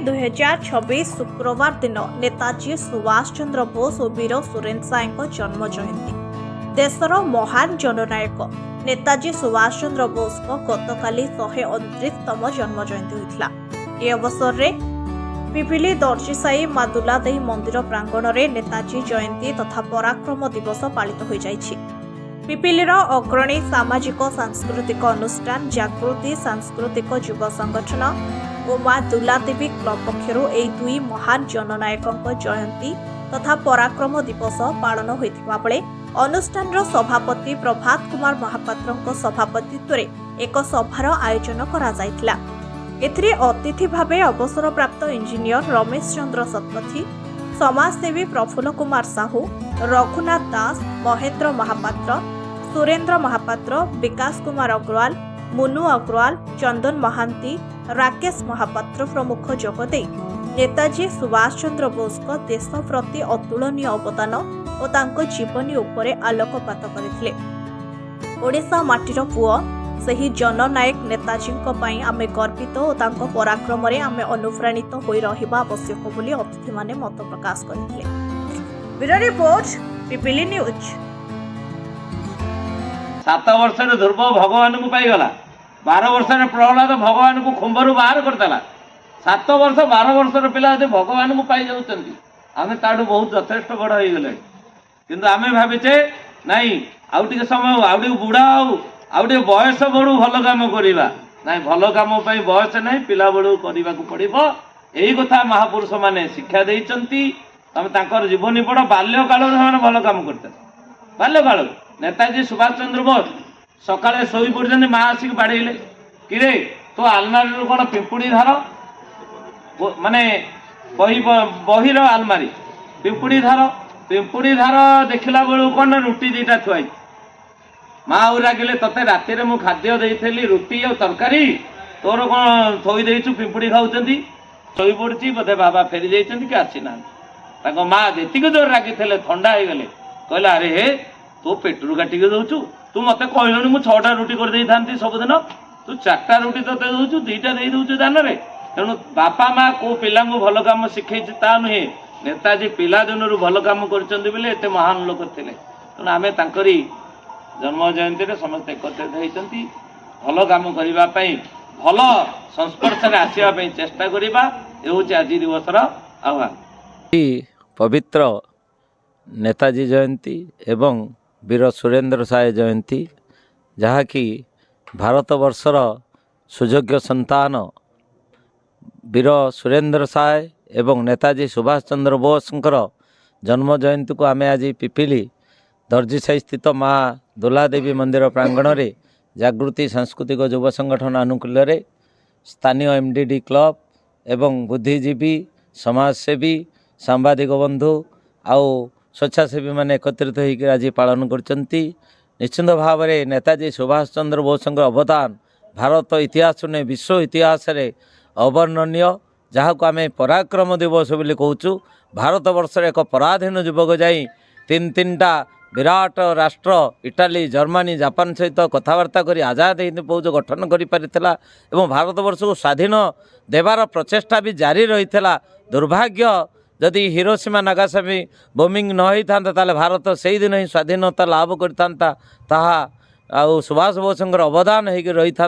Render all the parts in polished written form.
2026 शुक्रवार दिन नेताजी सुभाष चंद्र बोस और वीर सुरेन्द्र साय जन्म जयंती। देशर महान जननायक नेताजी सुभाष चंद्र बोस को गतकाली 129तम जन्म जयंती होता। ए अवसर में पिपिली दर्जीसाई मां दुलादेई मंदिर प्रांगण में नेताजी जयंती तथा पराक्रम दिवस पालित हो जाइछि। पिपिलीर अग्रणी सामाजिक सांस्कृतिक अनुष्ठान जागृति सांस्कृतिक युव संगठन और मां दुलादेवी क्लब पक्षर यह दुई महान जननायकों जयंती तथा पराक्रम दिवस पालन होता बेले अनुष्ठान सभापति प्रभात कुमार महापात्र सभापतित्व एक सभार आयोजन करा। एथिरे अतिथि भावे अवसर प्राप्त इंजीनियर रमेश चंद्र शतपथी, समाजसेवी प्रफुल्ल कुमार साहू, रघुनाथ दास, महेंद्र महापात्र, सुरेन्द्र महापात्र, विकास कुमार अग्रवाल, मुनु अग्रवाल, चंदन महांती, राकेश महापात्र प्रमुख जोगदे नेताजी सुभाष चंद्र बोस को देश प्रति अतुलनीय अवदान और तांको जीवनी उपरे आलोकपात करथिले। ओडिशा माटीर पुओ सही जननायक नेताजी आमे गर्वित और तांको पराक्रम रे आमे अनुप्राणित होई रहिबा आवश्यक बोली अतिथि माने मत प्रकाश करथिले। Bureau report Pipili news. 7 वर्ष ध्रुव भगवान को पाईगला, 12 वर्ष प्रहलाद भगवान को खुंबर बाहर करदेला। 7 वर्ष 12 वर्ष पिला भगवान को पाई जाउछंती, आमे ताडू बहुत यथेष्ट बड़ हो गले। किंतु आमे भाविचे नहीं आउ टिके समय आउ टिके बुढ़ा आउ टिके बयस बड़ू भल काम करिबा नहीं, भल काम पई बयस नहीं, पिला बड़ू करबा को पड़िबो। एही कथा महापुरुष माने शिक्षा देइचंती। तमे तांकर जीवनी पढ़, बाल्य काल रे भल काम करते। बाल्य काल नेताजी सुभाष चंद्र बोस सकाळे सोई पड़छन, माँ आसिक बाड़ेले किरे तो आलमारी कौन पिंपुड़ी धार माने बहिर आलमारी पिंपुड़ी धार देखला बेलू कौन रुटी दीटा थुआई। माँ आउ रागिले तते राति मु खाद्य देइथेली रुटी और तरकारी, तोर कौन थोई देइछु पिंपुड़ी खाउचंती। सोई पड़ची बोधे बाबा फेरी जाइचंती कि आसी ना। ताको माँ जेतिक जोर रागिथेले थंडा हो गले, कहले अरे हे तू पेट्रोल काटिके दौचु, तू मत कहलुनी मु 6टा रुटी कर देई थांती सबदिन, तू 4टा रुटी तते दौचु, 2टा देई दौचु दान रे। तेणु बापा माँ को पिला भल काम शिखई ता नुहे, नेताजी पिला दिनरू भल काम करचंदी बेले एते महान लोक थिले। तेणु आमे तांकरी जन्म जयंती रे समस्त एकत्रित होइचंती। भल काम करिबा पई, भल संस्पर्श रे आसीबा पई चेष्टा करिबा, ए होची आज दिवसर आह्वान। पवित्र नेताजी जयंती एवं वीर सुरेन्द्र साय जयंती, जहाँकि भारत वर्षर सुयोग्य संतान वीर सुरेन्द्र साय एवं नेताजी सुभाष चंद्र बोसଙ୍କର जन्म जयंती को आमे आज पिपिली दर्जीसाई स्थित माँ दुलादेवी मंदिर प्रांगण में जागृति सांस्कृतिक युव संगठन आनुकूल्य रे स्थानीय एमडीडी क्लब एवं बुद्धिजीवी समाजसेवी सांबादिक बंधु आउ स्वेच्छासेवी मैंने एकत्रित होकर आज पालन करचंती। निश्चित भाव में नेताजी सुभाष चंद्र बोस अवदान भारत इतिहास ने विश्व इतिहास रे अवर्णनीय, जहाँ को आम पराक्रम दिवस बोली कहूँ। भारत वर्ष एक पराधीन युवक जाई 3टा विराट राष्ट्र इटाली जर्मनी जापान सहित कथबार्ता कर आजाद हिंद फौज गठन कर भारत वर्ष को स्वाधीन देवार प्रचेष्टा भी जारी रही। दुर्भाग्य जदि हिरोशिमा नागासाकी बोमिंग न होता ताले भारत से दिन ही स्वाधीनता लाभ करता सुभाष बोस अवदान हो रही था।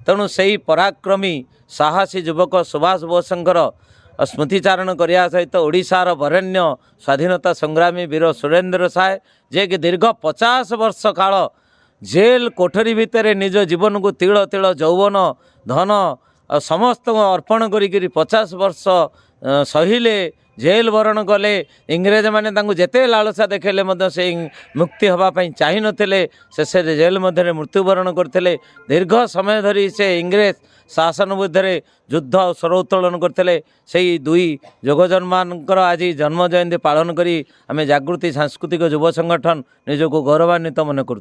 तेणु से ही पराक्रमी साहसी युवक सुभाष बोस स्मृतिचारण करने सहित ओडिशार वरेण्य स्वाधीनता संग्रामी वीर सुरेन्द्र साय जे कि दीर्घ 50 वर्ष काल जेल कोठरी भितर निज जीवन को तिल तिल यौवन धन समस्त अर्पण करी 50 वर्ष सहिले जेल वरण कले। इंग्रेज माने तांको जेते लालसा देखेले मध्य से मुक्ति होगापी चाहि नथिले, शेष जेल मध्य मृत्युवरण करथिले। दीर्घ समय धरी से इंग्रेज शासन विरुद्ध युद्ध स्वर उत्तोलन करथिले। सेही दुई जोगजन्मानकर आज जन्म जयंती पालन करी आमे जागृति सांस्कृतिक युव संगठन निजको गौरवान्वित मन करूँ।